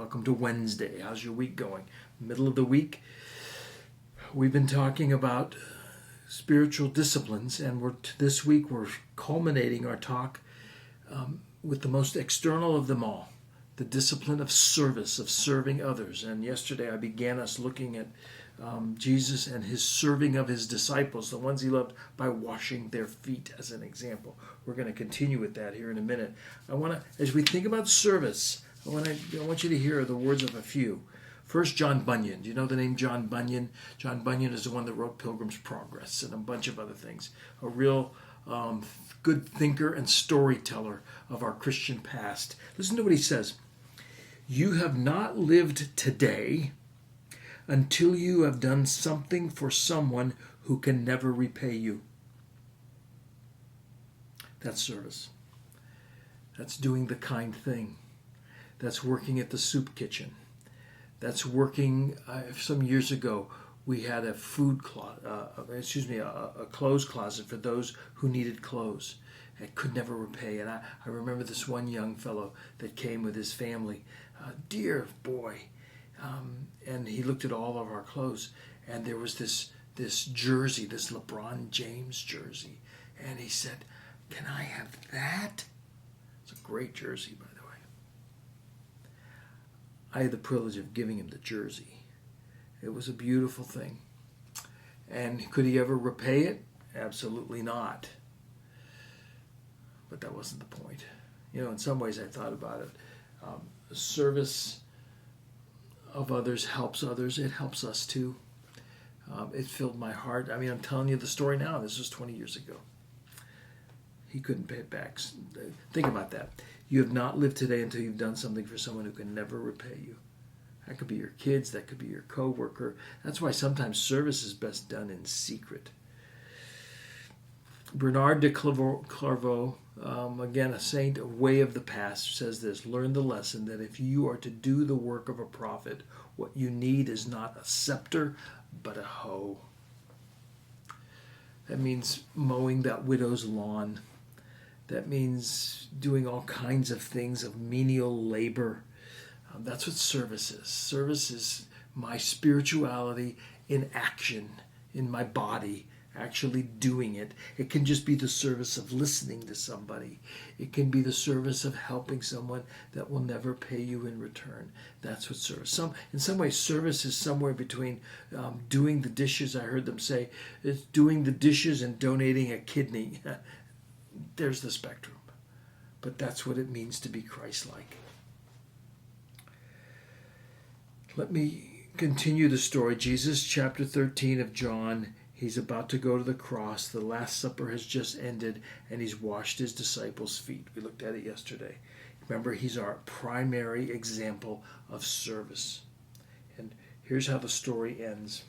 Welcome to Wednesday. How's your week going? Middle of the week. We've been talking about spiritual disciplines, and this week we're culminating our talk with the most external of them all, the discipline of service, of serving others. And yesterday I began us looking at Jesus and his serving of his disciples, the ones he loved, by washing their feet as an example. We're going to continue with that here in a minute. As we think about service, I want you to hear the words of a few. First, John Bunyan. Do you know the name John Bunyan? John Bunyan is the one that wrote Pilgrim's Progress and a bunch of other things. A real good thinker and storyteller of our Christian past. Listen to what he says. You have not lived today until you have done something for someone who can never repay you. That's service. That's doing the kind thing. That's working at the soup kitchen. That's working. Some years ago, we had a clothes closet for those who needed clothes and could never repay. And I remember this one young fellow that came with his family, dear boy, and he looked at all of our clothes, and there was this jersey, this LeBron James jersey, and he said, "Can I have that?" It's a great jersey, by the way. I had the privilege of giving him the jersey. It was a beautiful thing. And could he ever repay it? Absolutely not. But that wasn't the point. In some ways I thought about it. Service of others helps others. It helps us too. It filled my heart. I'm telling you the story now. This was 20 years ago. He couldn't pay it back. Think about that. You have not lived today until you've done something for someone who can never repay you. That could be your kids. That could be your coworker. That's why sometimes service is best done in secret. Bernard de Clairvaux, again a saint, a way of the past, says this: learn the lesson that if you are to do the work of a prophet, what you need is not a scepter, but a hoe. That means mowing that widow's lawn. That means doing all kinds of things of menial labor. That's what service is. Service is my spirituality in action, in my body, actually doing it. It can just be the service of listening to somebody. It can be the service of helping someone that will never pay you in return. That's what service. In some ways, service is somewhere between doing the dishes. I heard them say it's doing the dishes and donating a kidney. There's the spectrum. But that's what it means to be Christ-like. Let me continue the story. Jesus, chapter 13 of John, he's about to go to the cross. The Last Supper has just ended, and he's washed his disciples' feet. We looked at it yesterday. Remember, he's our primary example of service. And here's how the story ends.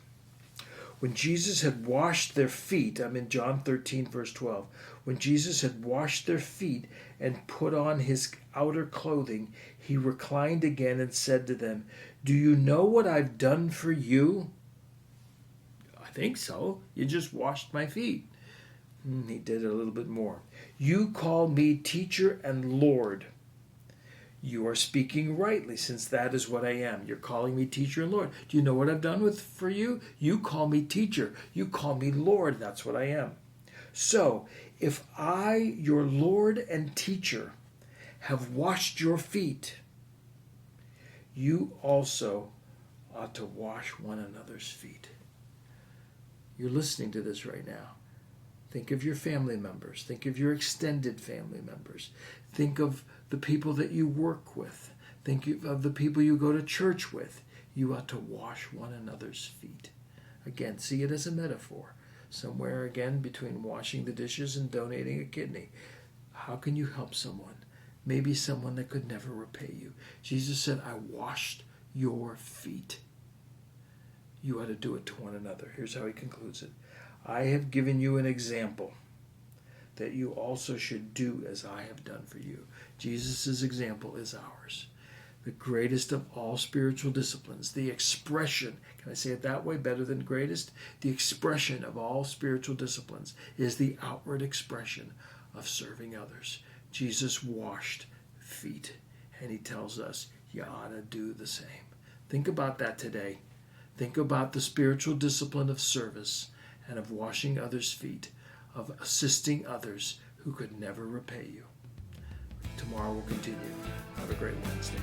When Jesus had washed their feet, I'm in John 13, verse 12. When Jesus had washed their feet and put on his outer clothing, he reclined again and said to them, "Do you know what I've done for you?" "I think so. You just washed my feet." He did a little bit more. "You call me teacher and Lord. You are speaking rightly, since that is what I am." You're calling me teacher and Lord. Do you know what I've done for you? You call me teacher. You call me Lord. That's what I am. So, if I, your Lord and teacher, have washed your feet, you also ought to wash one another's feet. You're listening to this right now. Think of your family members. Think of your extended family members. Think of the people that you work with. Think of the people you go to church with. You ought to wash one another's feet. Again, see it as a metaphor. Somewhere, again, between washing the dishes and donating a kidney. How can you help someone? Maybe someone that could never repay you. Jesus said, "I washed your feet." You ought to do it to one another. Here's how he concludes it. "I have given you an example that you also should do as I have done for you." Jesus' example is ours. The greatest of all spiritual disciplines, the expression, can I say it that way better than greatest? The expression of all spiritual disciplines is the outward expression of serving others. Jesus washed feet, and he tells us, you ought to do the same. Think about that today. Think about the spiritual discipline of service and of washing others' feet, of assisting others who could never repay you. Tomorrow we'll continue. Have a great Wednesday.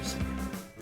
See you.